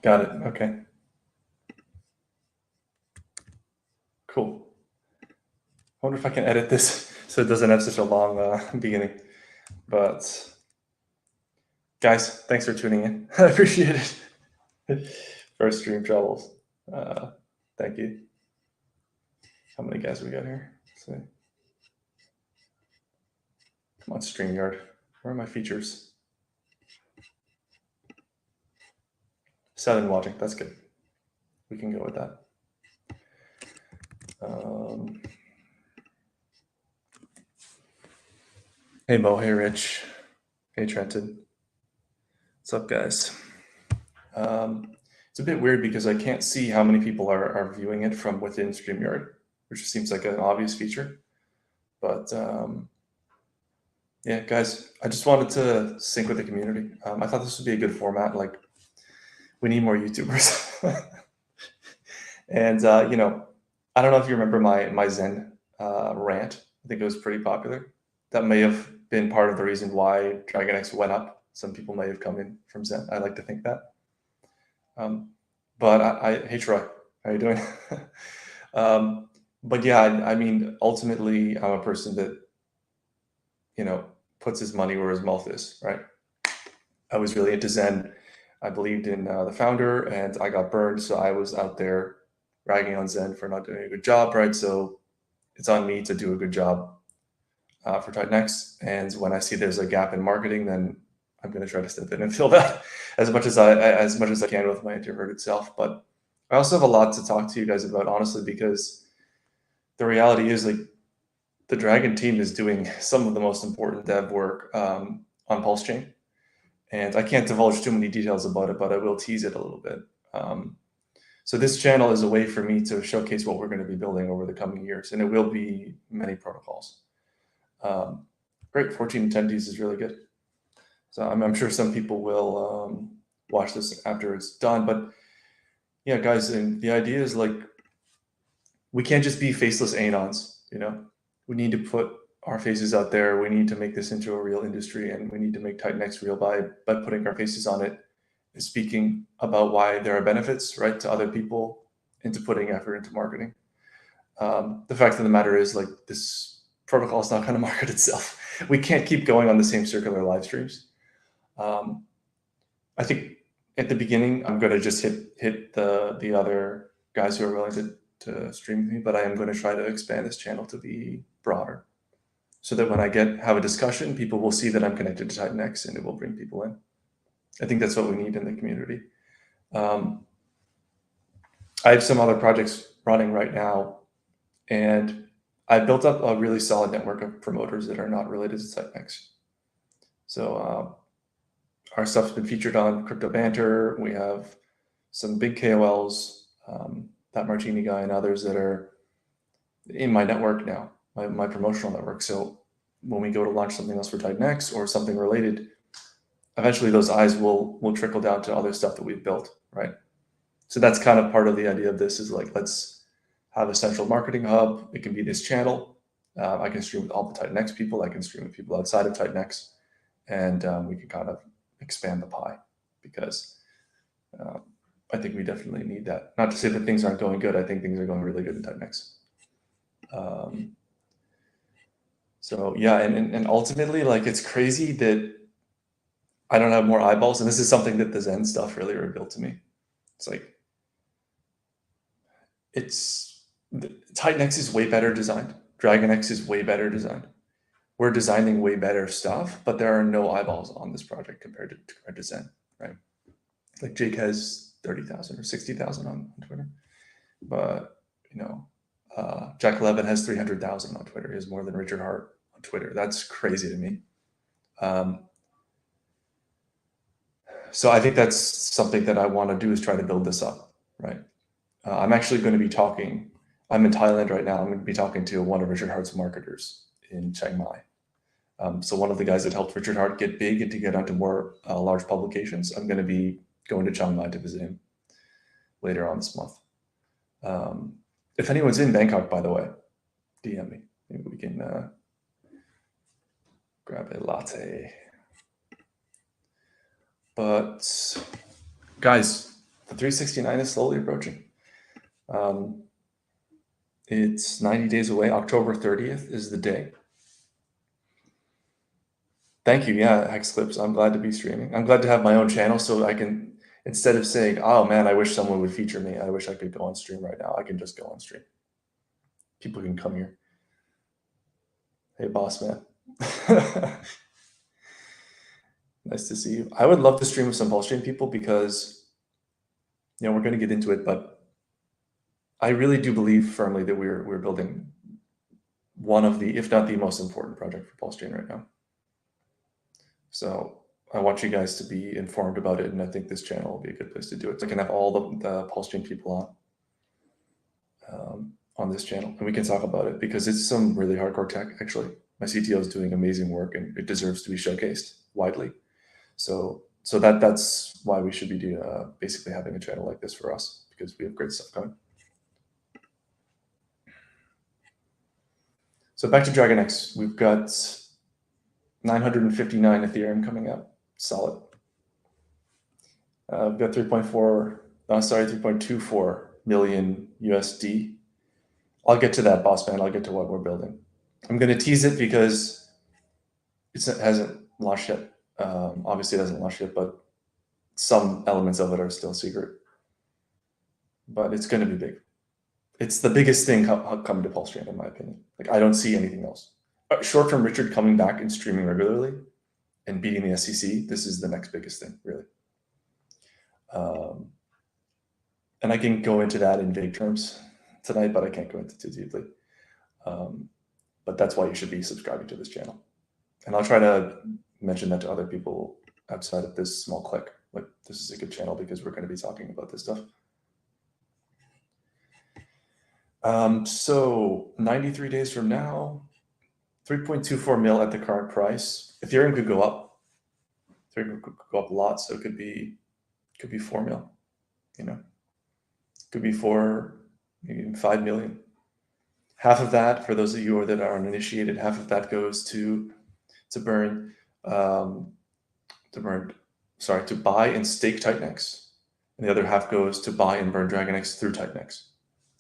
Got it. Okay. Cool. I wonder if I can edit this so it doesn't have such a long beginning. But guys, thanks for tuning in. I appreciate it. First stream troubles. Thank you. How many guys we got here? Let's see. Come on, StreamYard. Where are my features? 7 watching. That's good. We can go with that. Hey Mo, hey Rich, hey Trenton. What's up, guys? It's a bit weird because I can't see how many people are viewing it from within StreamYard, which seems like an obvious feature. But yeah, guys, I just wanted to sync with the community. I thought this would be a good format. Like, we need more YouTubers. And you know, I don't know if you remember my Zen rant. I think it was pretty popular. That may have been part of the reason why Dragon X went up. Some people may have come in from Zen. I like to think that. But hey Troy, how you doing? But yeah, I mean, ultimately, I'm a person that, you know, puts his money where his mouth is, right? I was really into Zen. I believed in the founder, and I got burned, so I was out there ragging on Zen for not doing a good job, right? So it's on me to do a good job for Titan X. And when I see there's a gap in marketing, then I'm going to try to step in and fill that as much as I can with my introverted self. But I also have a lot to talk to you guys about, honestly, because the reality is, like, the Dragon team is doing some of the most important dev work on Pulse Chain. And I can't divulge too many details about it, but I will tease it a little bit. So this channel is a way for me to showcase what we're going to be building over the coming years, and it will be many protocols. Great, 14 attendees is really good. So I'm sure some people will watch this after it's done. But yeah, guys, and the idea is, like, we can't just be faceless anons, you know? We need to put our faces out there. We need to make this into a real industry, and we need to make Titan X real by putting our faces on it, and speaking about why there are benefits, right, to other people, into putting effort into marketing. The fact of the matter is, like, this protocol is not going to market itself. We can't keep going on the same circular live streams. I think at the beginning, I'm going to just hit the other guys who are willing to stream with me, but I am going to try to expand this channel to be broader, so that when I have a discussion, people will see that I'm connected to Titan X, and it will bring people in. I think that's what we need in the community. I have some other projects running right now, and I've built up a really solid network of promoters that are not related to Titan X. So our stuff's been featured on Crypto Banter. We have some big KOLs, that Martini guy and others that are in my network now, my promotional network. So when we go to launch something else for Titan X or something related, eventually those eyes will trickle down to other stuff that we've built, right? So that's kind of part of the idea of this, is like, let's have a central marketing hub. It can be this channel. I can stream with all the Titan X people. I can stream with people outside of Titan X, and we can kind of expand the pie, because I think we definitely need that. Not to say that things aren't going good. I think things are going really good in Titan X. So yeah, and ultimately, like, it's crazy that I don't have more eyeballs, and this is something that the Zen stuff really revealed to me. It's like, Titan X is way better designed. Dragon X is way better designed. We're designing way better stuff, but there are no eyeballs on this project compared to Zen, right? Like, Jake has 30,000 or 60,000 on Twitter, but you know, Jack Levin has 300,000 on Twitter. He has more than Richard Hart on Twitter. That's crazy to me. So I think that's something that I want to do, is try to build this up, right? I'm actually going to be talking. I'm in Thailand right now. I'm going to be talking to one of Richard Hart's marketers in Chiang Mai. So one of the guys that helped Richard Hart get big and to get onto more large publications, I'm going to be going to Chiang Mai to visit him later on this month. If anyone's in Bangkok, by the way, DM me. Maybe we can grab a latte. But guys, The 369 is slowly approaching. It's 90 days away. October 30th is the day. Thank you. Yeah, Hex Clips. I'm glad to be streaming. I'm glad to have my own channel so I can, instead of saying, oh man, I wish someone would feature me, I wish I could go on stream right now. I can just go on stream. People can come here. Hey, boss man. Nice to see you. I would love to stream with some Pulse Stream people because, we're going to get into it, but I really do believe firmly that we're building one of the, if not the most important project for Pulse Stream right now. So I want you guys to be informed about it, and I think this channel will be a good place to do it. So I can have all the Pulse Stream people on this channel, and we can talk about it because it's some really hardcore tech, actually. My CTO is doing amazing work, and it deserves to be showcased widely. So that's why we should be basically having a channel like this for us, because we have great stuff coming. So back to Dragon X, we've got 959 Ethereum coming up, solid. We've got 3.24 million USD. I'll get to that, boss man. I'll get to what we're building. I'm going to tease it because it hasn't launched yet. Obviously, it hasn't launched yet, but some elements of it are still secret. But it's going to be big. It's the biggest thing coming to Pulse Stream, in my opinion. Like, I don't see anything else. Short-term Richard coming back and streaming regularly and beating the SEC, this is the next biggest thing, really. And I can go into that in vague terms tonight, but I can't go into too deeply. But that's why you should be subscribing to this channel. And I'll try to mention that to other people outside of this small clique. Like, this is a good channel because we're going to be talking about this stuff. So 93 days from now, 3.24 mil at the current price. Ethereum could go up. Ethereum could go up a lot, so it could be 4 mil. Could be 4, maybe 5 million. Half of that, for those of you that are uninitiated, half of that goes to buy and stake Titanx, and the other half goes to buy and burn Dragon X through Titanx.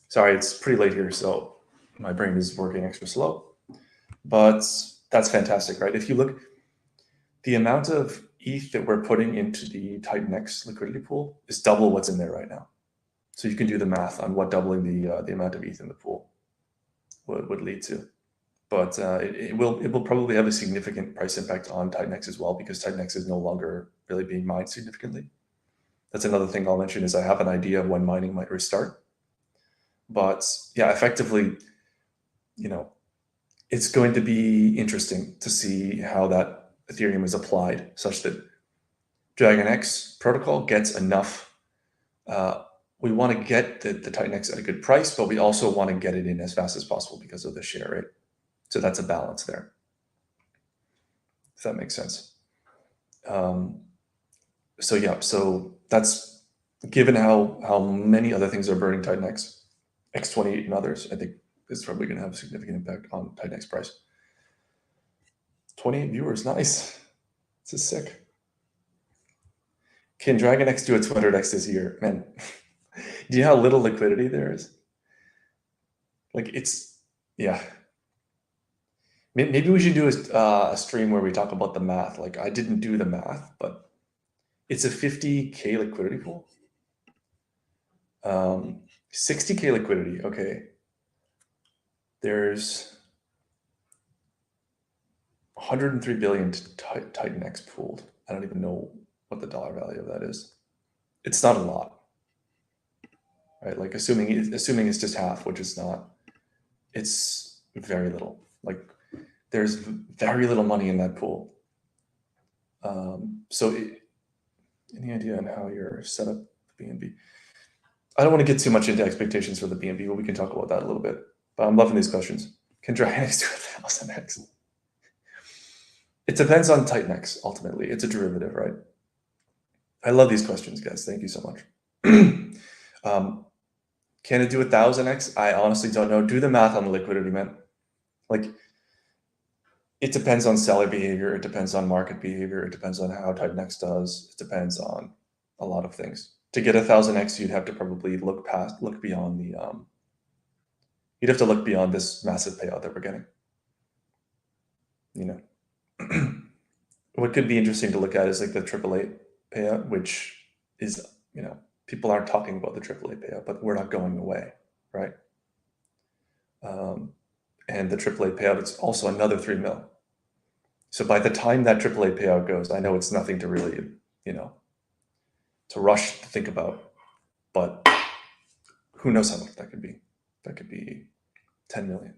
Sorry, it's pretty late here, so my brain is working extra slow, but that's fantastic, right? If you look, the amount of ETH that we're putting into the Titanx liquidity pool is double what's in there right now. So you can do the math on what doubling the amount of ETH in the pool would lead to. But it will probably have a significant price impact on Titanx as well, because Titanx is no longer really being mined significantly. That's another thing I'll mention, is I have an idea of when mining might restart. But yeah, effectively, it's going to be interesting to see how that Ethereum is applied such that Dragon X protocol gets enough. We want to get the Titanx at a good price, but we also want to get it in as fast as possible because of the share rate. So that's a balance there, if that makes sense. So yeah, so that's, given how many other things are burning Titanx, X28 and others, I think it's probably going to have a significant impact on Titanx price. 28 viewers, nice. This is sick. Can Dragon X do a Twitter X this year? Man, do you know how little liquidity there is? Like, yeah. Maybe we should do a stream where we talk about the math. Like, I didn't do the math, but it's a 50K liquidity pool. 60K liquidity, okay. There's 103 billion Titanx pooled. I don't even know what the dollar value of that is. It's not a lot, right? Like, assuming it's just half, which is not, it's very little. Like, there's very little money in that pool. So any idea on how you're set up BNB? I don't want to get too much into expectations for the BNB, but we can talk about that a little bit. But I'm loving these questions. Can Dragon X do 1,000x? It depends on Titanx, ultimately. It's a derivative, right? I love these questions, guys. Thank you so much. Can it do 1,000x? I honestly don't know. Do the math on the liquidity, man. Like, it depends on seller behavior. It depends on market behavior. It depends on how Titanx does. It depends on a lot of things. To get 1000x, you'd have to probably look beyond the, you'd have to look beyond this massive payout that we're getting. You know, what could be interesting to look at is like the AAA payout, which is, you know, people aren't talking about the AAA payout, but we're not going away, right? And the AAA payout is also another 3 mil. So by the time that AAA payout goes, I know it's nothing to really, you know, to rush to think about, but who knows how much that could be? That could be 10 million,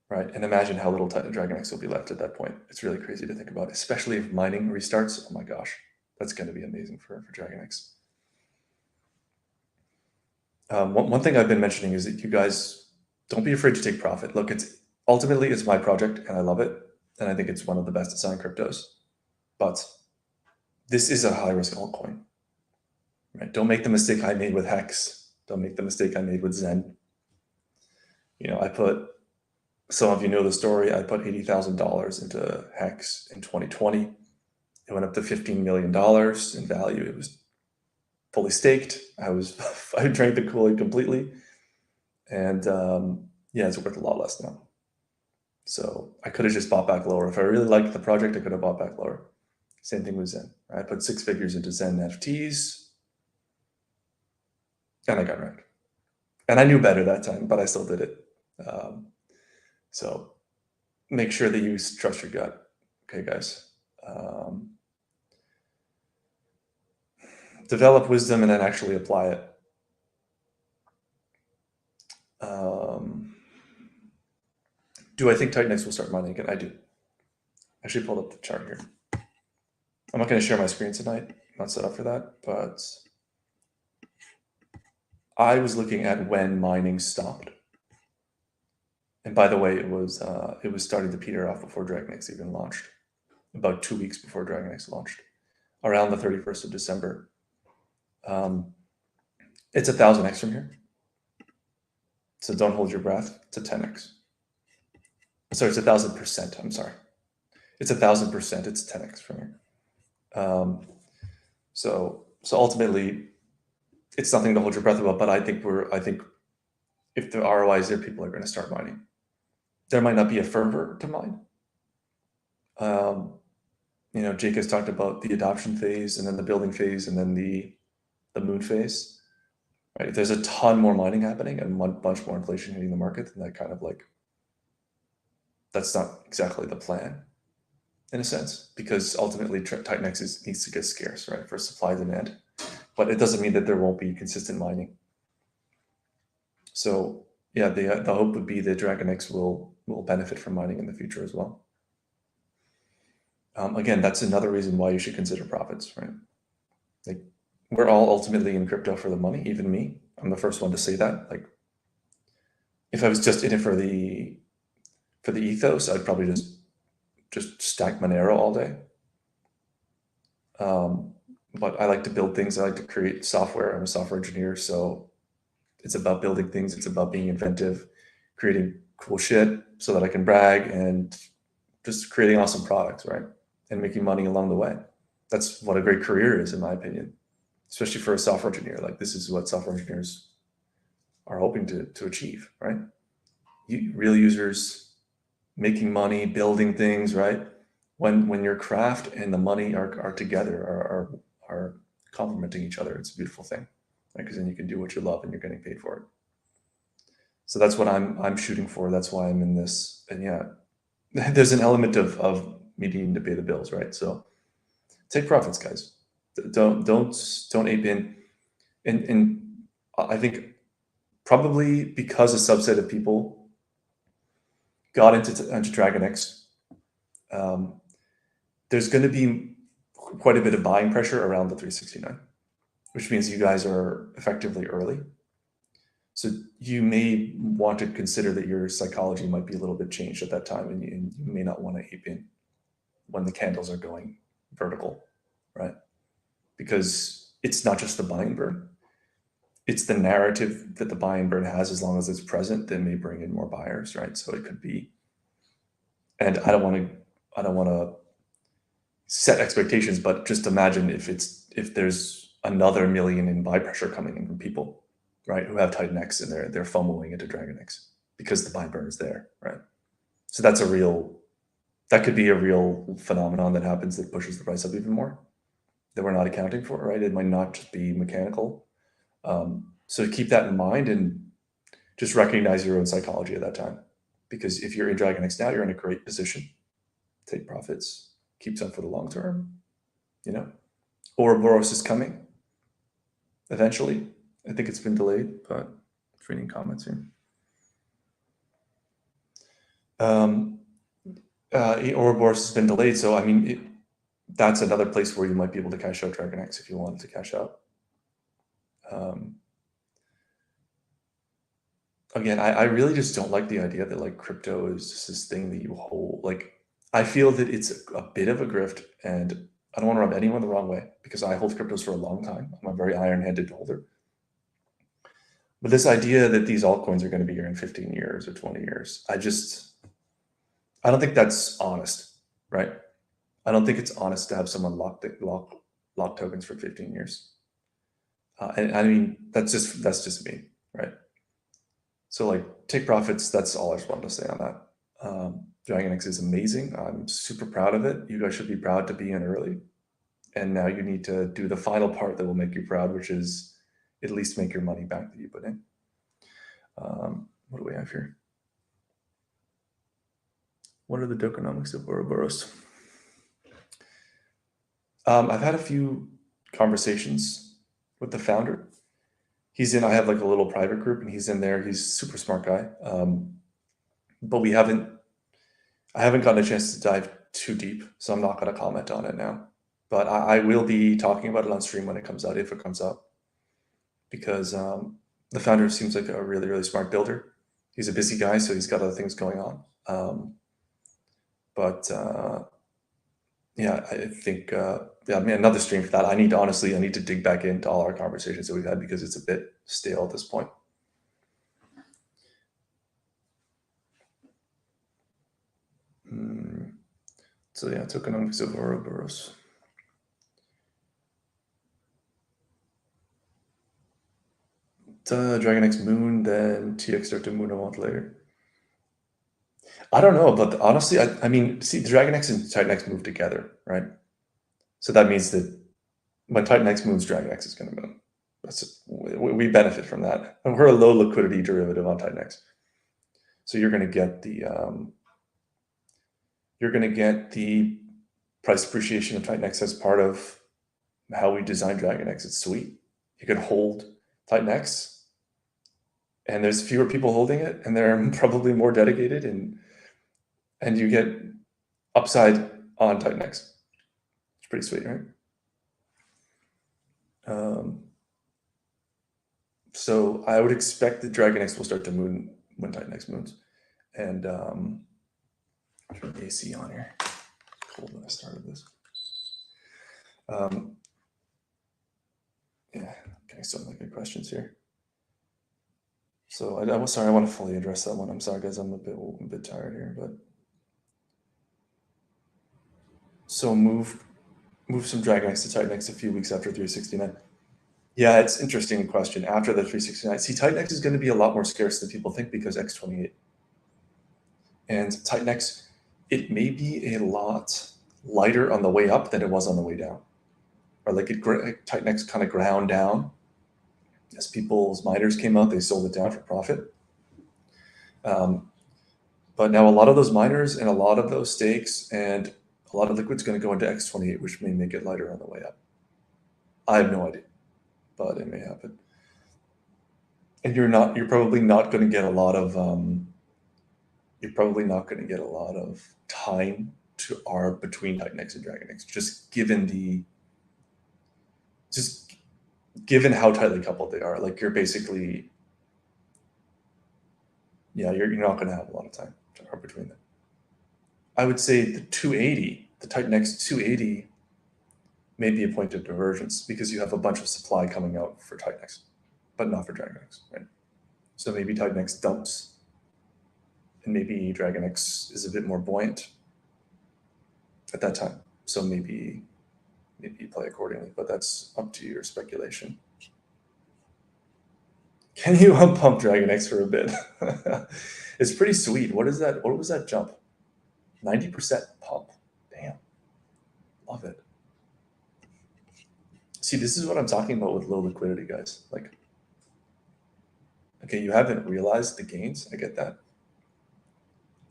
right? And imagine how little Dragon X will be left at that point. It's really crazy to think about, especially if mining restarts. Oh my gosh, that's going to be amazing for Dragon X. One thing I've been mentioning is that you guys don't be afraid to take profit. Look, ultimately it's my project and I love it. And I think it's one of the best at selling cryptos, but this is a high risk altcoin, right? Don't make the mistake I made with Hex. Don't make the mistake I made with Zen. You know, some of you know the story. I put $80,000 into Hex in 2020. It went up to $15 million in value. It was fully staked. I drank the Kool-Aid completely. And yeah, it's worth a lot less now. So I could have just bought back lower. If I really liked the project, I could have bought back lower. Same thing with Zen. I put 6 figures into Zen NFTs, and I got wrecked. And I knew better that time, but I still did it. So make sure that you trust your gut. Okay, guys. Develop wisdom and then actually apply it. Do I think Titanx will start mining again? I do. I actually pulled up the chart here. I'm not going to share my screen tonight. I'm not set up for that, but I was looking at when mining stopped. And by the way, it was starting to peter off before Dragon X even launched. About 2 weeks before Dragon X launched, around the 31st of December. It's 1000x from here. So don't hold your breath. It's a 10x. Sorry, it's 1000%. I'm sorry. It's 1000%. It's 10x from here. So ultimately, it's nothing to hold your breath about. But I think if the ROI is there, people are going to start mining. There might not be a fervor to mine. You know, Jake has talked about the adoption phase, and then the building phase, and then the moon phase. Right? If there's a ton more mining happening and a bunch more inflation hitting the market, then that kind of like, that's not exactly the plan, in a sense, because ultimately Titanx needs to get scarce, right, for supply demand. But it doesn't mean that there won't be consistent mining. So yeah, the hope would be that Dragon X will benefit from mining in the future as well. Again, that's another reason why you should consider profits, right? Like, we're all ultimately in crypto for the money, even me. I'm the first one to say that. Like, if I was just in it for the ethos, I'd probably just stack Monero all day. But I like to build things. I like to create software. I'm a software engineer, so it's about building things. It's about being inventive, creating cool shit so that I can brag, and just creating awesome products, right? And making money along the way. That's what a great career is, in my opinion, especially for a software engineer. Like, this is what software engineers are hoping to achieve, right? Real users making money, building things, right? When your craft and the money are together, are complementing each other, it's a beautiful thing, right? Because then you can do what you love and you're getting paid for it. So that's what I'm shooting for. That's why I'm in this. And yeah, there's an element of me needing to pay the bills, right? So take profits, guys. Don't ape in. And I think probably because a subset of people got into Dragon X, there's going to be quite a bit of buying pressure around the 369, which means you guys are effectively early. So you may want to consider that your psychology might be a little bit changed at that time, and you may not want to ape in when the candles are going vertical, right? Because it's not just the buying burn. It's the narrative that the buying burn has. As long as it's present, that may bring in more buyers, right? So it could be, and I don't want to set expectations, but just imagine if there's another million in buy pressure coming in from people, right, who have Titan X and they're FOMOing into Dragon X because the buy burn is there, right? So that could be a real phenomenon that happens that pushes the price up even more that we're not accounting for, right? It might not just be mechanical. So keep that in mind and just recognize your own psychology at that time. Because if you're in Dragon X now, you're in a great position. Take profits, keep some for the long term, you know. Ouroboros is coming eventually. I think it's been delayed, but reading comments here. Ouroboros has been delayed, so I mean, that's another place where you might be able to cash out Dragon X if you wanted to cash out. Again, I really just don't like the idea that like crypto is just this thing that you hold. Like, I feel that it's a bit of a grift, and I don't want to rub anyone the wrong way because I hold cryptos for a long time. I'm a very iron-handed holder. But this idea that these altcoins are going to be here in 15 years or 20 years, I don't think that's honest, right? I don't think it's honest to have someone lock tokens for 15 years. And I mean, that's just me, right? So like, take profits. That's all I just wanted to say on that. Dragon X is amazing. I'm super proud of it. You guys should be proud to be in early. And now you need to do the final part that will make you proud, which is at least make your money back that you put in. What do we have here? What are the tokenomics of Ouroboros? I've had a few conversations with the founder. I have like a little private group and he's in there. He's a super smart guy. But I haven't gotten a chance to dive too deep, so I'm not going to comment on it now. But I will be talking about it on stream when it comes out, if it comes out. Because the founder seems like a really, really smart builder. He's a busy guy, so he's got other things going on. Yeah, I think, yeah, I mean, another stream for that. I need to dig back into all our conversations that we've had because it's a bit stale at this point. So yeah, tokenomics of Ouroboros. Dragon X Moon, then TX start to moon a month later. I don't know, but honestly, I mean, see, Dragon X and Titan X move together, right? So that means that when Titan X moves, Dragon X is going to moon. We benefit from that. And we're a low liquidity derivative on Titan X. So you're going to get the price appreciation of Titan X as part of how we design Dragon X. It's sweet. You can hold Titan X, and there's fewer people holding it, and they're probably more dedicated, and you get upside on Titan X. It's pretty sweet, right? So I would expect that Dragon X will start to moon when Titan X moons. And turn the AC on here. It's cold when I started this. Yeah, okay, some of the good questions here. So I'm sorry, I want to fully address that one. I'm sorry, guys, I'm a bit tired here, but so move some Dragon X to Titan X a few weeks after 369. Yeah, it's interesting question. After the 369, see, Titan X is going to be a lot more scarce than people think because X28. And Titan X, it may be a lot lighter on the way up than it was on the way down. Or like Titan X kind of ground down. As people's miners came out, they sold it down for profit. But now a lot of those miners and a lot of those stakes and a lot of liquid's going to go into X28, which may make it lighter on the way up. I have no idea, but it may happen. And you're probably not going to get a lot of time to arb between Titan X and Dragon X, just given how tightly coupled they are. Like, you're basically, yeah, you're not going to have a lot of time to arb between them. I would say the Titan X 280 may be a point of divergence because you have a bunch of supply coming out for Titan X, but not for Dragon X, right? So maybe Titan X dumps, and maybe Dragon X is a bit more buoyant at that time. So maybe maybe you play accordingly, but that's up to your speculation. Can you unpump Dragon X for a bit? It's pretty sweet. What is that? What was that jump? 90% pump. Damn. Love it. See, this is what I'm talking about with low liquidity, guys. Like, okay, you haven't realized the gains. I get that.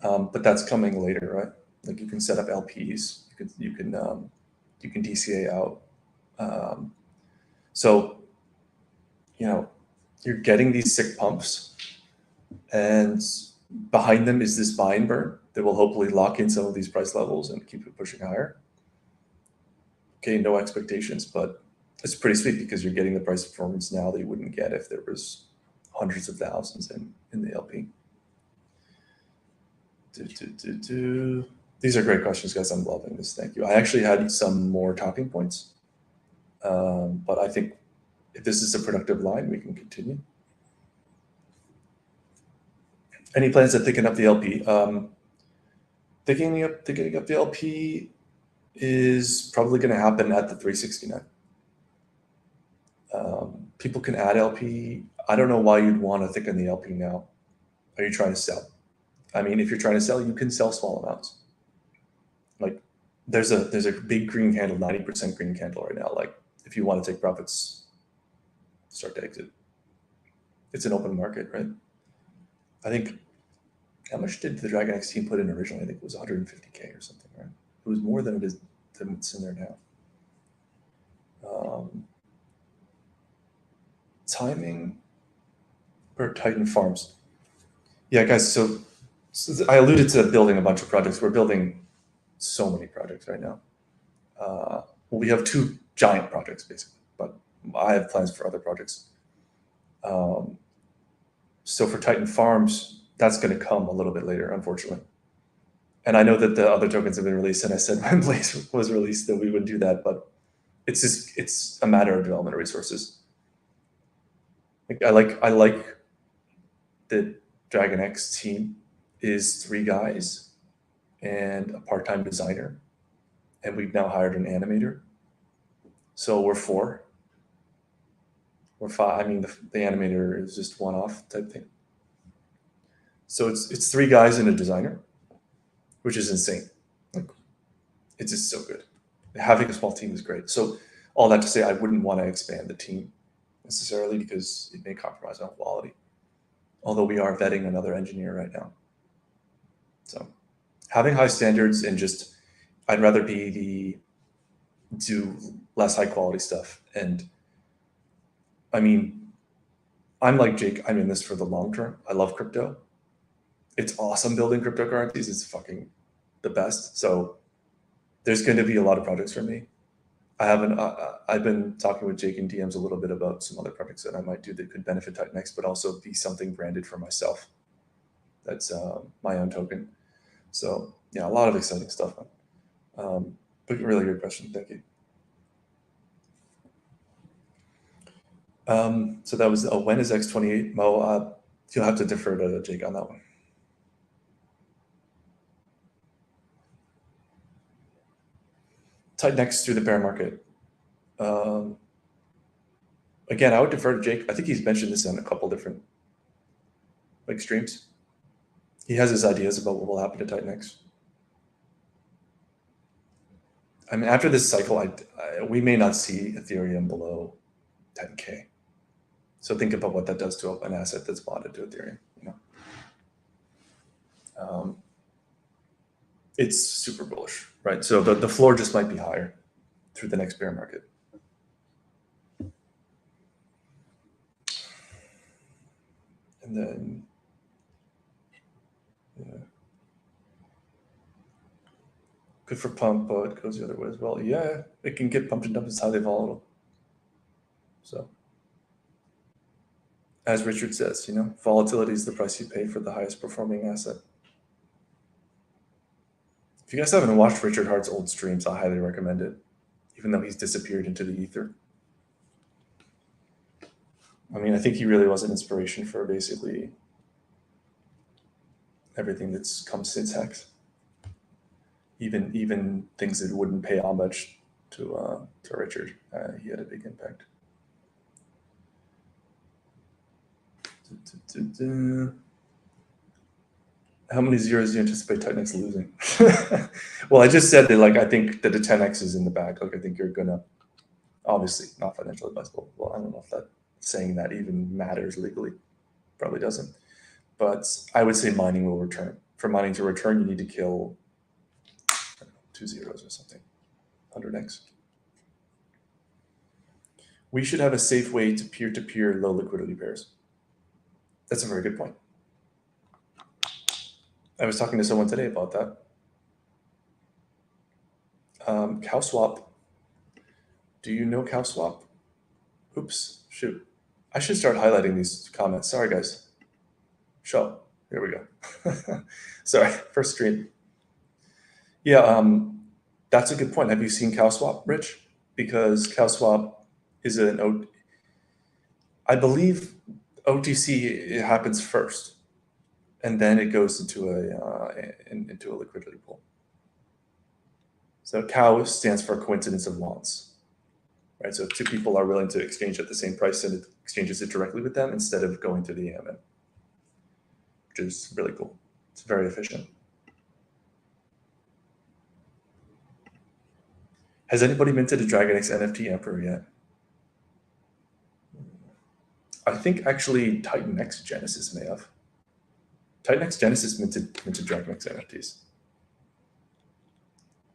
But that's coming later, right? Like you can set up LPs. You can DCA out. So, you know, you're getting these sick pumps, and behind them is this buy and burn that will hopefully lock in some of these price levels and keep it pushing higher. Okay, no expectations, but it's pretty sweet because you're getting the price performance now that you wouldn't get if there was hundreds of thousands in the LP. These are great questions, guys. I'm loving this. Thank you. I actually had some more talking points, but I think if this is a productive line, we can continue. Any plans at picking up the LP? Picking up the LP is probably going to happen at the 369. People can add LP. I don't know why you'd want to thicken the LP now. Are you trying to sell? I mean, if you're trying to sell, you can sell small amounts. Like there's a big green candle, 90% green candle right now. Like if you want to take profits, start to exit. It's an open market, right? I think, how much did the Dragon X team put in originally? I think it was 150K or something, right? It was more than it's in there now. Timing for Titan Farms. Yeah, guys, so I alluded to building a bunch of projects. We're building so many projects right now. Well, we have 2 giant projects, basically, but I have plans for other projects. So for Titan Farms, that's going to come a little bit later, unfortunately. And I know that the other tokens have been released, and I said when Blaze was released that we would do that, but it's a matter of development resources. I like the Dragon X team is 3 guys and a part-time designer, and we've now hired an animator. So we're 4. We're 5. I mean, the animator is just one-off type thing. So it's 3 guys and a designer, which is insane. Like, it's just so good. Having a small team is great. So all that to say, I wouldn't want to expand the team necessarily because it may compromise on quality. Although we are vetting another engineer right now. So having high standards and just, I'd rather do less high quality stuff. And I mean, I'm like Jake, I'm in this for the long term. I love crypto. It's awesome building cryptocurrencies. It's fucking the best. So there's going to be a lot of projects for me. I've been talking with Jake and DMs a little bit about some other projects that I might do that could benefit Titan X, but also be something branded for myself. That's my own token. So yeah, a lot of exciting stuff. But really good question. Thank you. So that was, when is X28? Mo, you'll have to defer to Jake on that one. Titan X through the bear market. Again, I would defer to Jake. I think he's mentioned this on a couple different streams. He has his ideas about what will happen to Titan X. I mean, after this cycle, we may not see Ethereum below 10K. So think about what that does to an asset that's bonded to Ethereum. It's super bullish, right? So the floor just might be higher through the next bear market. And then, yeah. Good for pump, but it goes the other way as well. Yeah, it can get pumped and dumped. It's highly volatile. So, as Richard says, volatility is the price you pay for the highest performing asset. If you guys haven't watched Richard Hart's old streams, I highly recommend it, even though he's disappeared into the ether. I mean, I think he really was an inspiration for basically everything that's come since Hex. Even things that wouldn't pay homage to Richard. He had a big impact. How many zeros do you anticipate Titanx losing? Well, I just said that, like, I think that the 10x is in the bag. Like, I think you're gonna, obviously not financial advice, but well, I don't know if that saying that even matters legally. Probably doesn't. But I would say mining will return. For mining to return, you need to kill, I don't know, 2 zeros or something. 100x. We should have a safe way to peer-to-peer low liquidity pairs. That's a very good point. I was talking to someone today about that. CowSwap. Do you know CowSwap? Oops, shoot. I should start highlighting these comments. Sorry, guys. Show. Here we go. Sorry, first stream. Yeah, that's a good point. Have you seen CowSwap, Rich? Because CowSwap is I believe OTC, it happens first, and then it goes into a liquidity pool. So cow stands for coincidence of wants, right? So if two people are willing to exchange at the same price, and it exchanges it directly with them instead of going through the AMM, which is really cool. It's very efficient. Has anybody minted a Dragon X NFT Emperor yet? I think actually Titan X Genesis may have. Titan X Genesis minted Dragon X NFTs.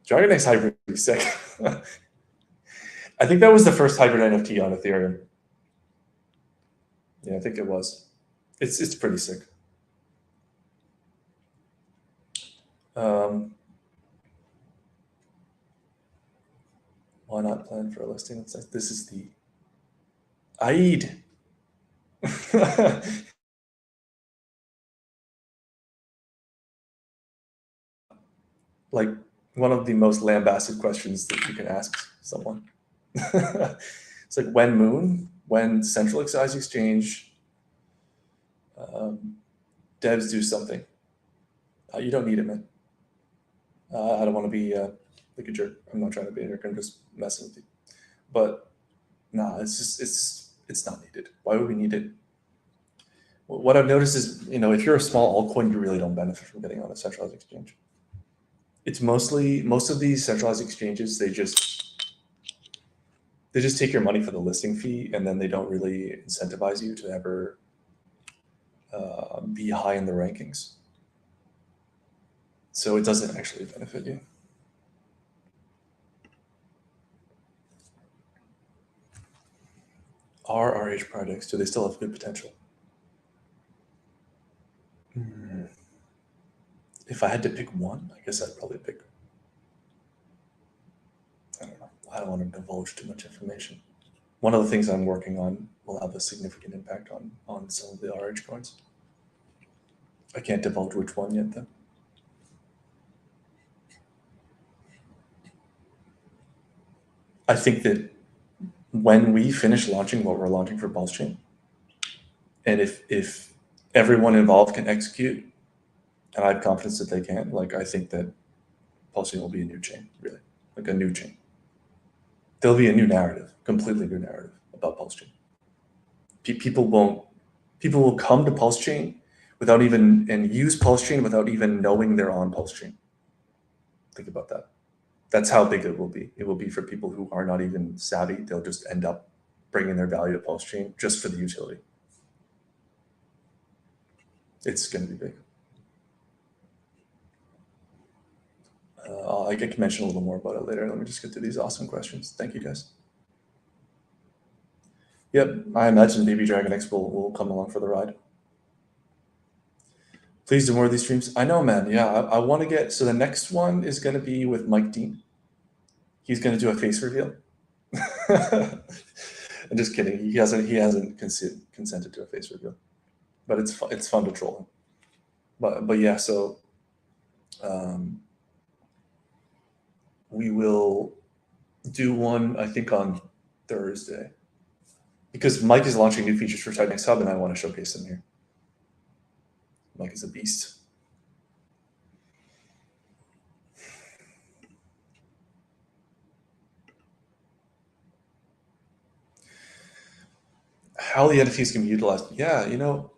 Dragon X Hybrid is sick. I think that was the first hybrid NFT on Ethereum. Yeah, I think it was. It's pretty sick. Why not plan for a listing? It's like, this is the Aid. Like one of the most lambasted questions that you can ask someone. It's like, when Moon, when centralized exchange, devs do something. You don't need it, man. I don't want to be like a jerk. I'm not trying to be a jerk. I'm just messing with you. But nah, it's not needed. Why would we need it? What I've noticed is, if you're a small altcoin, you really don't benefit from getting on a centralized exchange. It's most of these centralized exchanges, they just take your money for the listing fee, and then they don't really incentivize you to ever be high in the rankings. So it doesn't actually benefit you. Are RH projects, do they still have good potential? If I had to pick one, I guess I'd probably pick, I don't know. I don't want to divulge too much information. One of the things I'm working on will have a significant impact on some of the RH coins. I can't divulge which one yet, though. I think that when we finish launching what we're launching for Pulse Chain, and if everyone involved can execute, and I have confidence that they can, like, I think that Pulse Chain will be a new chain, really, like a new chain. There'll be a new narrative, completely new narrative about Pulse Chain. People will come to Pulse Chain and use Pulse Chain without even knowing they're on Pulse Chain. Think about that. That's how big it will be. It will be for people who are not even savvy. They'll just end up bringing their value to Pulse Chain just for the utility. It's going to be big. I can mention a little more about it later. Let me just get to these awesome questions. Thank you, guys. Yep, I imagine Baby Dragon X will come along for the ride. Please do more of these streams. I know, man. Yeah, I want to get, so the next one is going to be with Mike Dean. He's going to do a face reveal. I'm just kidding. He hasn't consented to a face reveal, but it's fun to troll him. But yeah, so we will do one, I think, on Thursday, because Mike is launching new features for Titan X Hub, and I want to showcase them here. Mike is a beast. how the NFTs can be utilized. Yeah, you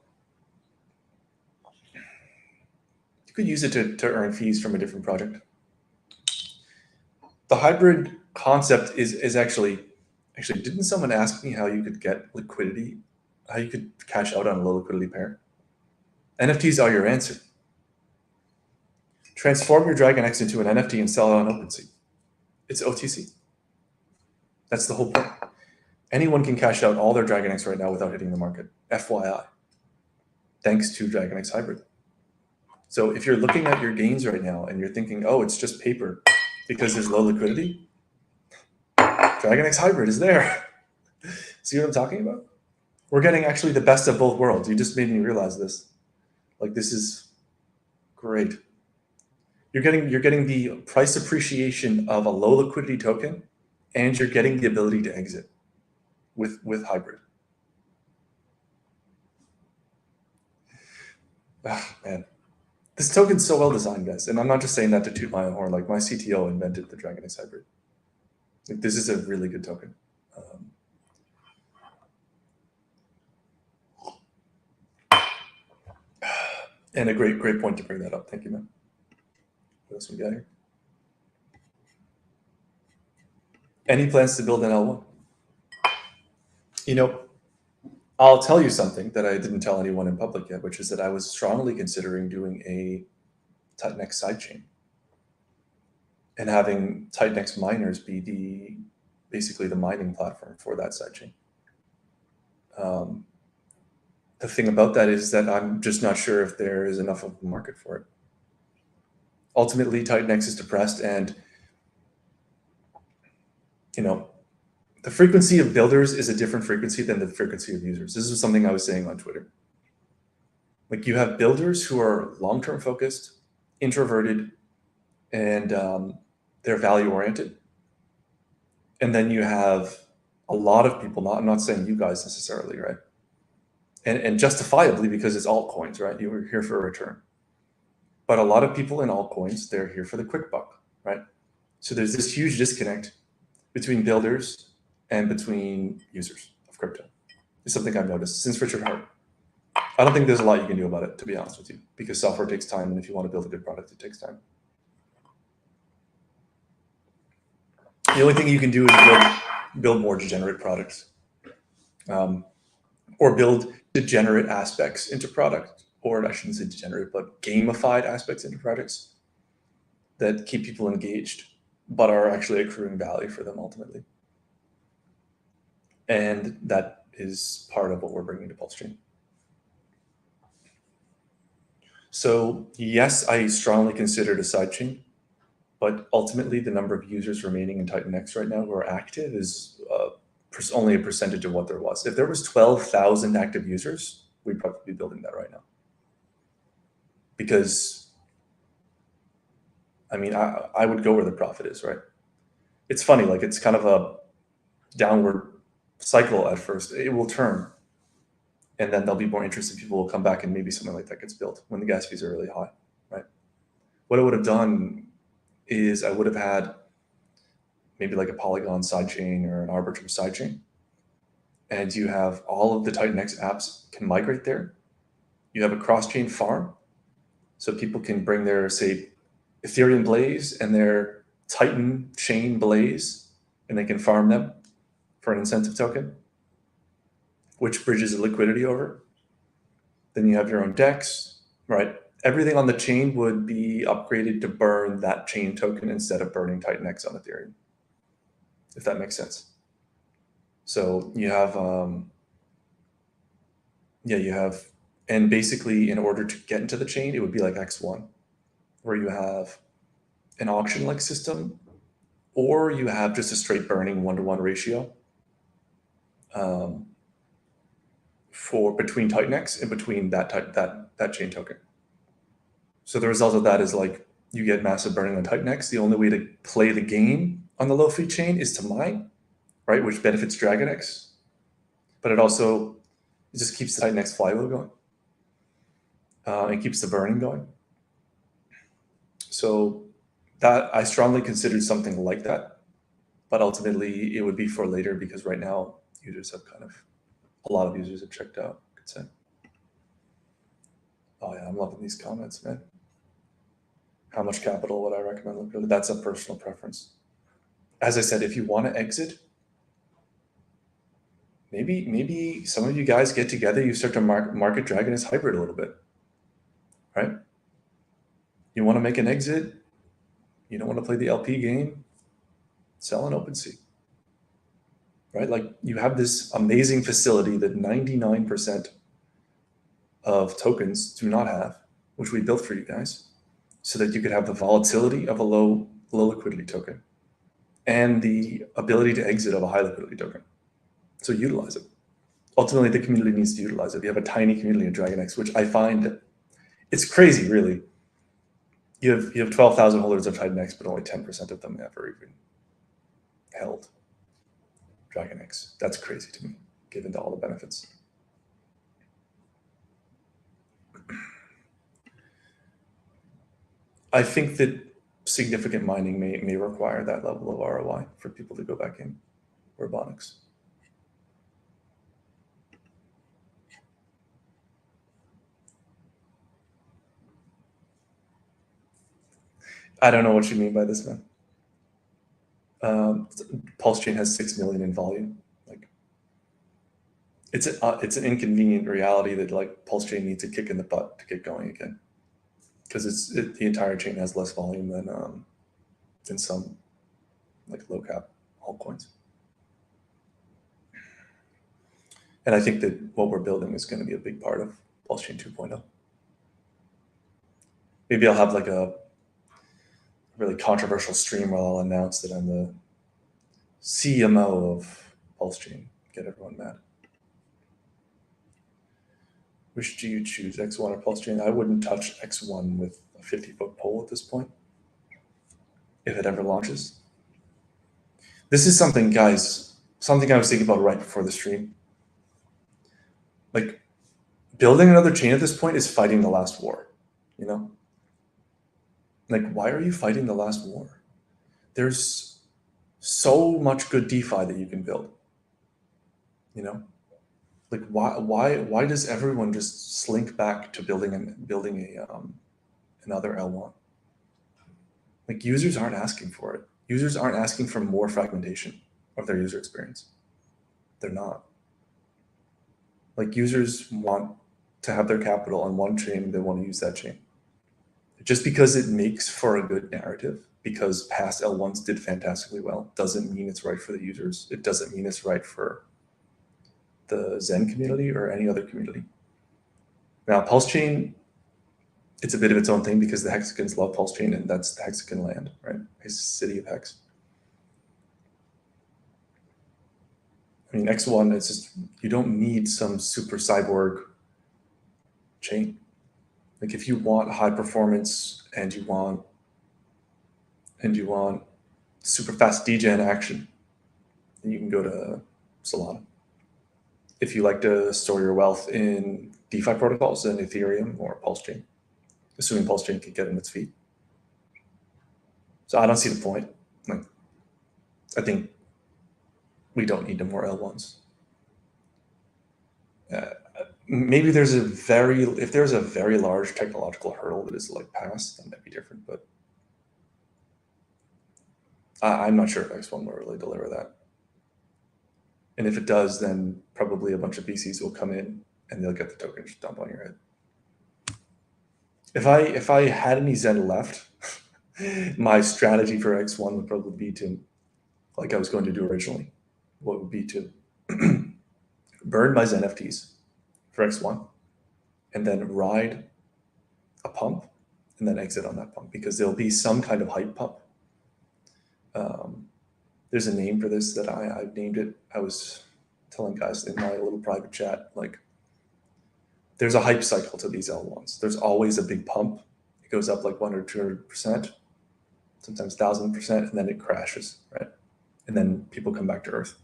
could use it to earn fees from a different project. The hybrid concept is actually didn't someone ask me how you could get liquidity, how you could cash out on a low liquidity pair? NFTs are your answer. Transform your Dragon X into an NFT and sell it on OpenSea. It's OTC. That's the whole point. Anyone can cash out all their Dragon X right now without hitting the market. FYI. Thanks to Dragon X Hybrid. So if you're looking at your gains right now and you're thinking, oh, it's just paper because there's low liquidity, Dragon X Hybrid is there. See what I'm talking about? We're getting actually the best of both worlds. You just made me realize this. Like, this is great. You're getting the price appreciation of a low liquidity token, and you're getting the ability to exit with hybrid. Ah, man, this token's so well designed, guys. And I'm not just saying that to toot my own horn. Like, my CTO invented the Dragon X Hybrid. Like, this is a really good token. And a great point to bring that up. Thank you, man. What else we got here? Any plans to build an L1? I'll tell you something that I didn't tell anyone in public yet, which is that I was strongly considering doing a Titanx sidechain and having Titanx miners be basically the mining platform for that sidechain. The thing about that is that I'm just not sure if there is enough of a market for it. Ultimately, Titanx is depressed, and the frequency of builders is a different frequency than the frequency of users. This is something I was saying on Twitter. Like, you have builders who are long-term focused, introverted, and they're value-oriented. And then you have a lot of people, I'm not saying you guys necessarily, right? And justifiably, because it's altcoins, right? You were here for a return. But a lot of people in altcoins, they're here for the quick buck, right? So there's this huge disconnect between builders and between users of crypto. It's something I've noticed since Richard Hart. I don't think there's a lot you can do about it, to be honest with you, because software takes time, and if you want to build a good product, it takes time. The only thing you can do is build more degenerate products, or build degenerate aspects into product, or I shouldn't say degenerate, but gamified aspects into products that keep people engaged, but are actually accruing value for them ultimately. And that is part of what we're bringing to Pulse-Chain. So yes, I strongly considered a sidechain, but ultimately the number of users remaining in Titanx right now who are active is only a percentage of what there was. If there was 12,000 active users, we'd probably be building that right now. Because, I mean, I would go where the profit is, right? It's funny, like, it's kind of a downward cycle at first. It will turn, and then there'll be more interested people will come back, and maybe something like that gets built when the gas fees are really high, right? What I would have done is I would have had maybe like a Polygon sidechain or an Arbitrum sidechain, and you have all of the Titanx apps can migrate there. You have a cross-chain farm, so people can bring their, say, Ethereum Blaze and their Titan chain Blaze, and they can farm them for an incentive token, which bridges the liquidity over. Then you have your own DEX, right? Everything on the chain would be upgraded to burn that chain token instead of burning Titanx on Ethereum, if that makes sense. So you have, and basically in order to get into the chain, it would be like X1, where you have an auction-like system, or you have just a straight burning 1-to-1 ratio for between Titanx and between that chain token. So the result of that is, like, you get massive burning on Titanx. The only way to play the game on the low-fee chain is to mine, right? Which benefits DragonX, but it just keeps the Titanx flywheel going. And keeps the burning going. So that I strongly considered something like that, but ultimately it would be for later, because right now users have kind of a lot of users have checked out, I could say. Oh yeah, I'm loving these comments, man. How much capital would I recommend liquidating? That's a personal preference. As I said, if you want to exit, maybe some of you guys get together, you start to market Dragon as hybrid a little bit, right? You want to make an exit, you don't want to play the LP game, sell an OpenSea, right? Like you have this amazing facility that 99% of tokens do not have, which we built for you guys, so that you could have the volatility of a low liquidity token and the ability to exit of a high liquidity token. So utilize it. Ultimately, the community needs to utilize it. We have a tiny community in DragonX, which I find it's crazy, really. You have 12,000 holders of TitanX, but only 10% of them ever even held DragonX. That's crazy to me, given all the benefits. I think that significant mining may require that level of ROI for people to go back in robotics. I don't know what you mean by this, man. Pulse Chain has 6 million in volume. Like, it's an inconvenient reality that like Pulse Chain needs a kick in the butt to get going again, because the entire chain has less volume than some like low cap altcoins. And I think that what we're building is going to be a big part of Pulse Chain 2.0. Maybe I'll have like a really controversial stream where I'll announce that I'm the CMO of Pulse Chain. Get everyone mad. Which do you choose, X1 or Pulse Chain? I wouldn't touch X1 with a 50-foot pole at this point, if it ever launches. This is something, guys, something I was thinking about right before the stream. Like, building another chain at this point is fighting the last war, you know? Like, why are you fighting the last war? There's so much good DeFi that you can build, you know? Like, why does everyone just slink back to building another L1? Like, users aren't asking for it. Users aren't asking for more fragmentation of their user experience. They're not. Like, users want to have their capital on one chain, they want to use that chain. Just because it makes for a good narrative, because past L1s did fantastically well, doesn't mean it's right for the users. It doesn't mean it's right for the Zen community or any other community. Now, Pulse Chain, it's a bit of its own thing because the Hexagons love Pulse Chain, and that's the Hexagon land, right? It's the city of Hex. I mean, X1, it's just, you don't need some super cyborg chain. Like, if you want high performance and you want super fast degen action, then you can go to Solana. If you like to store your wealth in DeFi protocols, then Ethereum or Pulse Chain, assuming Pulse Chain can get on its feet. So I don't see the point. Like, I think we don't need more L1s. Maybe if there's a very large technological hurdle that is like passed, that might be different, but I'm not sure if X1 will really deliver that. And if it does, then probably a bunch of VCs will come in and they'll get the token just dumped on your head. If I had any Zen left, my strategy for X1 would probably be to, like I was going to do originally, what would be to burn my Zen FTs for X1 and then ride a pump and then exit on that pump, because there'll be some kind of hype pump. There's a name for this that I've named it. I was telling guys in my little private chat, like, there's a hype cycle to these L1s. There's always a big pump. It goes up like 100 or 200%, sometimes 1,000%, and then it crashes, right? And then people come back to earth.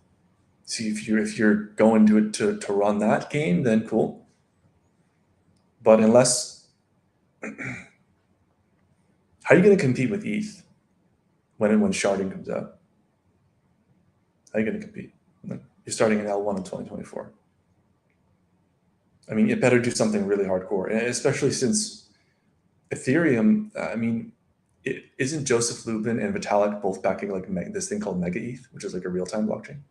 See, if you're going to it to run that game, then cool. But unless, how are you going to compete with ETH when sharding comes out? How are you going to compete? You're starting an L1 in 2024. I mean, it better do something really hardcore, and especially since Ethereum, I mean, isn't Joseph Lubin and Vitalik both backing like this thing called Mega ETH, which is like a real-time blockchain?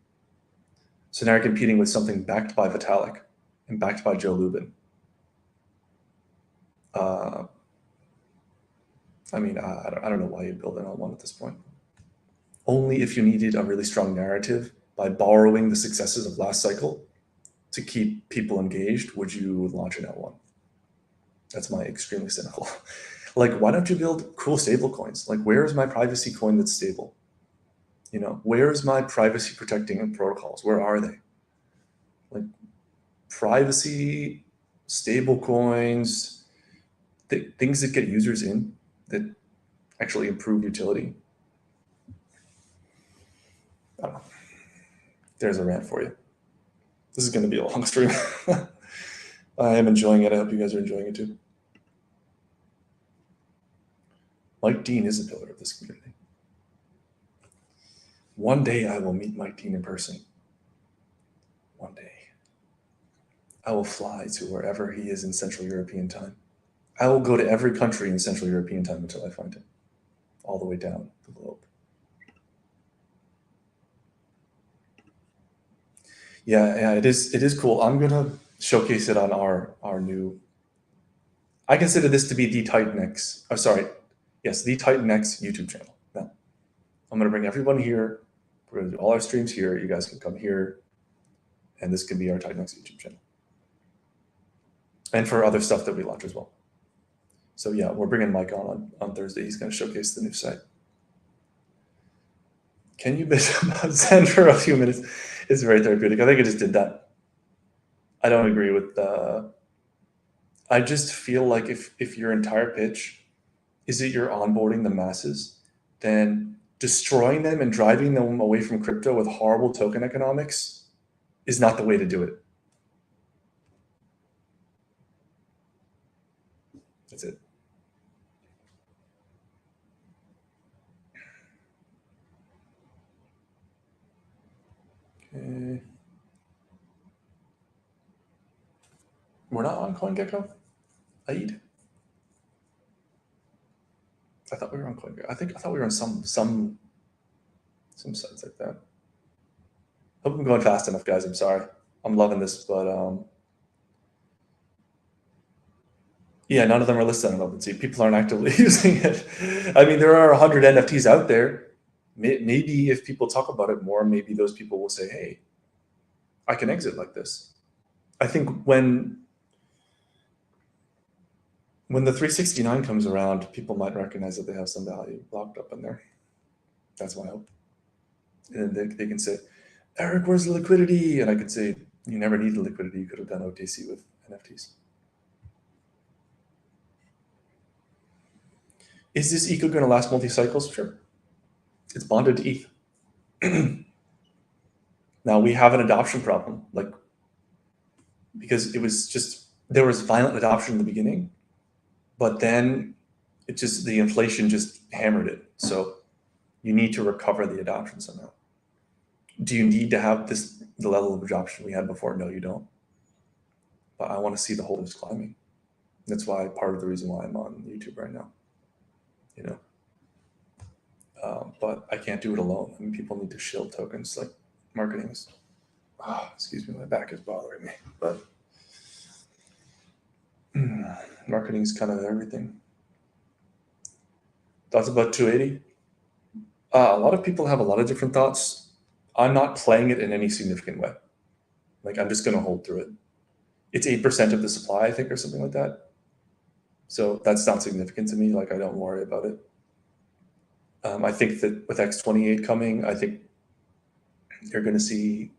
So now you're competing with something backed by Vitalik and backed by Joe Lubin. I mean, I don't know why you build it on one at this point. Only if you needed a really strong narrative by borrowing the successes of last cycle to keep people engaged would you launch an L1. That's my extremely cynical. Like, why don't you build cool stable coins? Like, where is my privacy coin that's stable? You know, where's my privacy protecting protocols? Where are they? Like, privacy, stable coins, things that get users in, that actually improve utility. I don't know. There's a rant for you. This is going to be a long stream. I am enjoying it. I hope you guys are enjoying it too. Mike Dean is a pillar of this community. One day I will meet Mike Dean in person. One day. I will fly to wherever he is in Central European time. I will go to every country in Central European time until I find him, all the way down the globe. Yeah, it is cool. I'm gonna showcase it on our new. I consider this to be the Titan X. Oh, sorry, yes, the Titan X YouTube channel. Now, I'm gonna bring everyone here. We're gonna do all our streams here. You guys can come here, and this can be our Titan X YouTube channel, and for other stuff that we launch as well. So yeah, we're bringing Mike on Thursday. He's gonna showcase the new site. Can you bitch about Zen for a few minutes? It's very therapeutic. I think I just did that. I don't agree with I just feel like if your entire pitch is that you're onboarding the masses, then destroying them and driving them away from crypto with horrible token economics is not the way to do it. That's it. Okay. We're not on CoinGecko? Aid? I thought we were on CoinGecko. I thought we were on some sites like that. Hope I'm going fast enough, guys. I'm sorry. I'm loving this, but yeah, none of them are listed on OpenSea. People aren't actively using it. I mean, there are 100 NFTs out there. Maybe if people talk about it more, maybe those people will say, hey, I can exit like this. I think when the 369 comes around, people might recognize that they have some value locked up in there. That's my hope. And they can say, Eric, where's the liquidity? And I could say, you never need the liquidity. You could have done OTC with NFTs. Is this eco going to last multi-cycles? Sure. It's bonded to ETH. Now we have an adoption problem, like, because it was just, there was violent adoption in the beginning, but then the inflation just hammered it. So you need to recover the adoption somehow. Do you need to have the level of adoption we had before? No, you don't. But I want to see the holders climbing. That's why part of the reason why I'm on YouTube right now. You know, but I can't do it alone. I mean, people need to shield tokens. Like, marketing is. Oh, excuse me, my back is bothering me. But marketing is kind of everything. Thoughts about 280? A lot of people have a lot of different thoughts. I'm not playing it in any significant way. Like, I'm just going to hold through it. It's 8% of the supply, I think, or something like that. So that's not significant to me. Like, I don't worry about it. I think that with X28 coming, I think you're going to see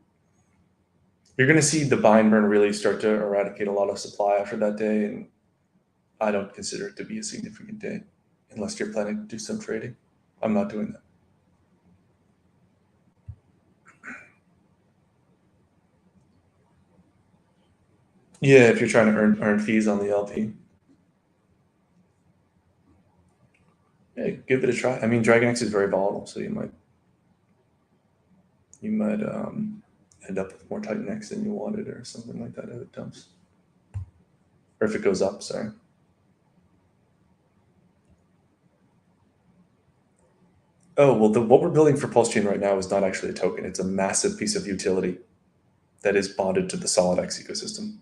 the buy and burn really start to eradicate a lot of supply after that day. And I don't consider it to be a significant day unless you're planning to do some trading. I'm not doing that. Yeah, if you're trying to earn fees on the LP. Yeah, give it a try. I mean, Dragon X is very volatile, so you might end up with more Titan X than you wanted or something like that if it dumps. or if it goes up, sorry. Oh, well, what we're building for Pulse Chain right now is not actually a token. It's a massive piece of utility that is bonded to the SolidX ecosystem.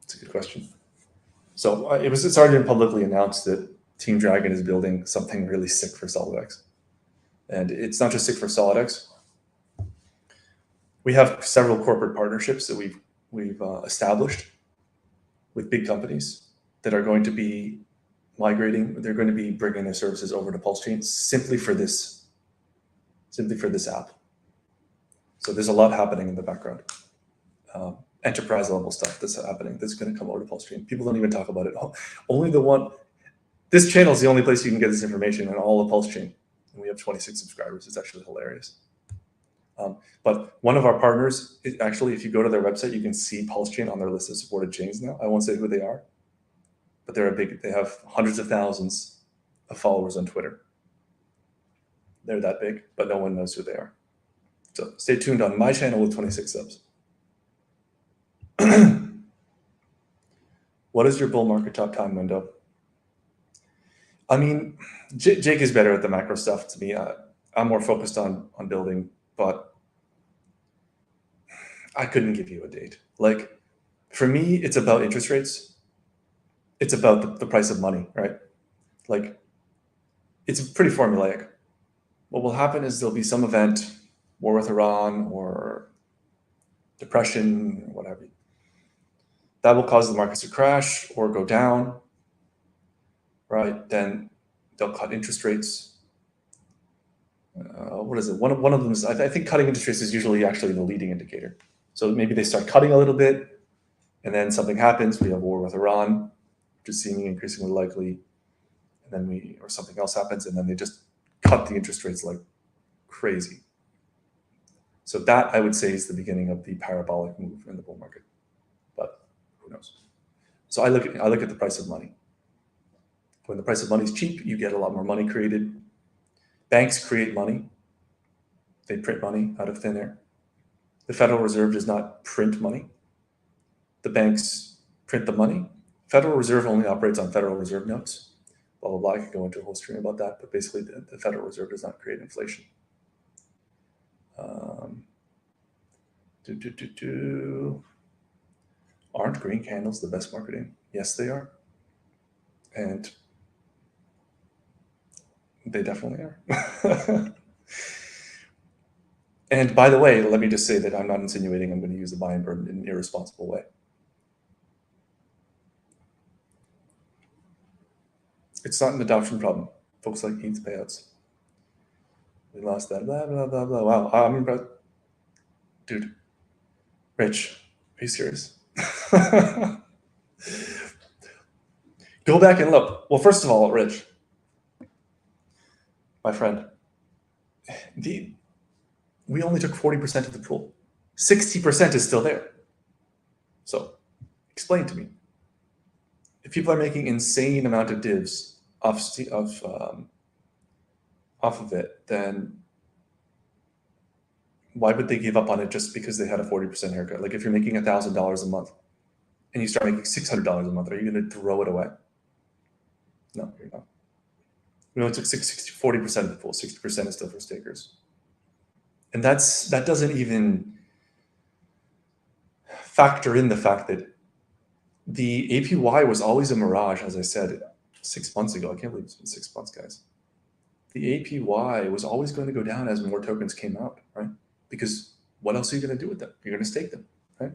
It's a good question. So it's already been publicly announced that Team Dragon is building something really sick for SolidX. And it's not just sick for SolidX. We have several corporate partnerships that we've established with big companies that are going to be migrating. They're going to be bringing their services over to Pulse Chain simply for this app. So there's a lot happening in the background. Enterprise level stuff that's happening that's going to come over to Pulse Chain. People don't even talk about it. Only the one. This channel is the only place you can get this information in all of Pulse Chain. And we have 26 subscribers. It's actually hilarious. But one of our partners, actually, if you go to their website, you can see Pulse Chain on their list of supported chains now. I won't say who they are, but they have hundreds of thousands of followers on Twitter. They're that big, but no one knows who they are. So stay tuned on my channel with 26 subs. What is your bull market top time window? I mean, Jake is better at the macro stuff to me. I'm more focused on building, but I couldn't give you a date. Like, for me, it's about interest rates. It's about the price of money, right? Like, it's pretty formulaic. What will happen is there'll be some event, war with Iran or depression, or whatever. That will cause the markets to crash or go down, right? Then they'll cut interest rates. What is it? One of them is, I think cutting interest rates is usually actually the leading indicator. So maybe they start cutting a little bit, and then something happens. We have war with Iran, which is seeming increasingly likely, and then or something else happens, and then they just cut the interest rates like crazy. So that, I would say, is the beginning of the parabolic move in the bull market. But who knows? So I look at the price of money. When the price of money is cheap, you get a lot more money created. Banks create money. They print money out of thin air. The Federal Reserve does not print money. The banks print the money. Federal Reserve only operates on Federal Reserve notes. Blah, blah, blah. I could go into a whole stream about that, but basically the Federal Reserve does not create inflation. Aren't green candles the best marketing? Yes, they are. And they definitely are. And by the way, let me just say that I'm not insinuating I'm going to use the buy and burn in an irresponsible way. It's not an adoption problem. Folks like ETH payouts. We lost that, blah, blah, blah, blah. Wow, I'm impressed. Dude, Rich, are you serious? Go back and look. Well, first of all, Rich, my friend, we only took 40% of the pool. 60% is still there. So explain to me. If people are making insane amount of divs off of it, then why would they give up on it just because they had a 40% haircut? Like if you're making $1,000 a month and you start making $600 a month, are you going to throw it away? No, you're not. We only took 40% of the pool. 60% is still for stakers. And that doesn't even factor in the fact that the APY was always a mirage, as I said 6 months ago. I can't believe it's been 6 months, guys. The APY was always going to go down as more tokens came out, right? Because what else are you going to do with them? You're going to stake them, right?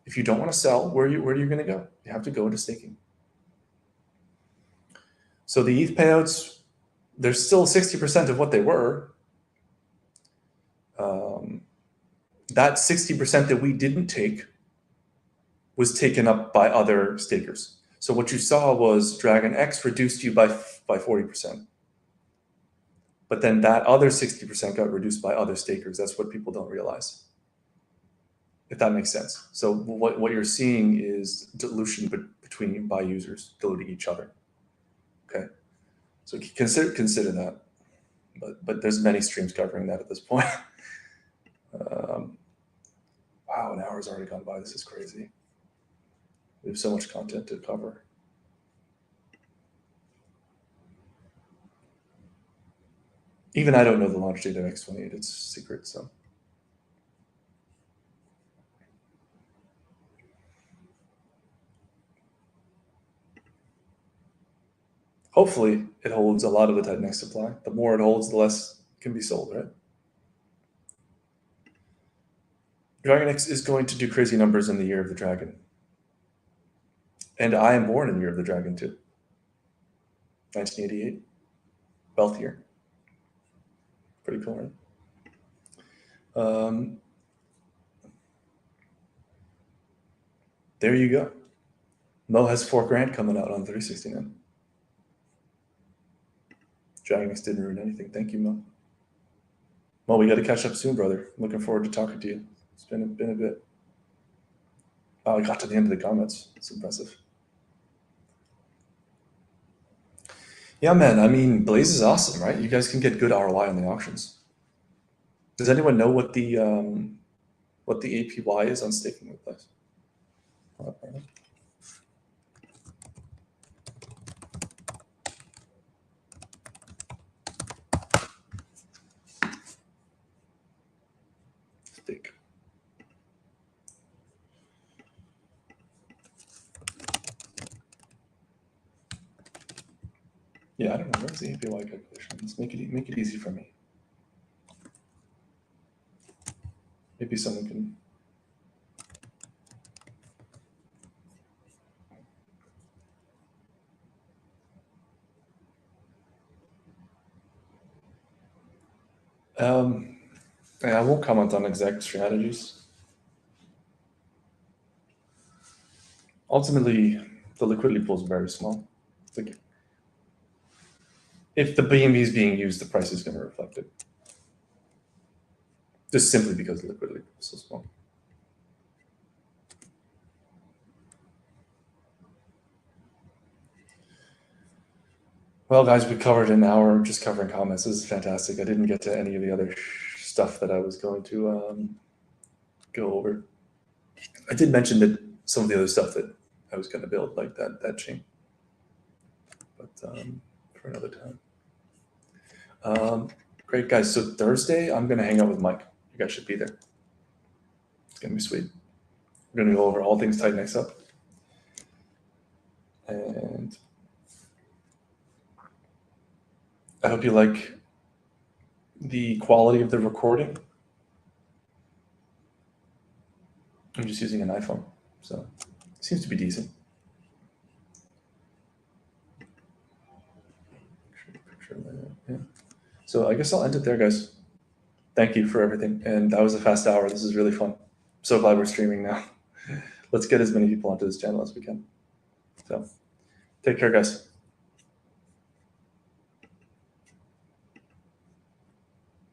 If you don't want to sell, where are you going to go? You have to go into staking. So the ETH payouts, they're still 60% of what they were. That 60% that we didn't take was taken up by other stakers. So what you saw was Dragon X reduced you by 40%. But then that other 60% got reduced by other stakers. That's what people don't realize, if that makes sense. So what you're seeing is dilution by users diluting each other. Okay, so consider that. But there's many streams covering that at this point. Wow, an hour's already gone by. This is crazy. We have so much content to cover. Even I don't know the launch date of X28. It's secret, so. Hopefully, it holds a lot of the Titan X supply. The more it holds, the less can be sold, right? Dragon X is going to do crazy numbers in the year of the dragon. And I am born in the year of the dragon, too. 1988. Wealth year. Pretty cool, right? There you go. Mo has $4,000 coming out on 369. Dragon X didn't ruin anything. Thank you, Mo. Mo, we got to catch up soon, brother. Looking forward to talking to you. It's been a bit. Oh, I got to the end of the comments. It's impressive. Yeah, man. I mean, Blaze is awesome, right? You guys can get good ROI on the auctions. Does anyone know what the APY is on staking with Blaze? Stake. Yeah, I don't know. Where's the APY calculation? Let's make it easy for me. Maybe someone can. I won't comment on exact strategies. Ultimately, the liquidity pool is very small. Like, if the BNB is being used, the price is going to reflect it. Just simply because the liquidity pool is so small. Well, guys, we covered an hour just covering comments. This is fantastic. I didn't get to any of the other stuff that I was going to go over. I did mention that some of the other stuff that I was going to build, like that chain, but for another time. Great, guys. So Thursday, I'm going to hang out with Mike. You guys should be there. It's going to be sweet. We're going to go over all things Titan X up. And I hope you like the quality of the recording. I'm just using an iPhone, so it seems to be decent. Yeah. So I guess I'll end it there, guys. Thank you for everything. And that was a fast hour. This is really fun. So glad we're streaming now. Let's get as many people onto this channel as we can. So take care, guys.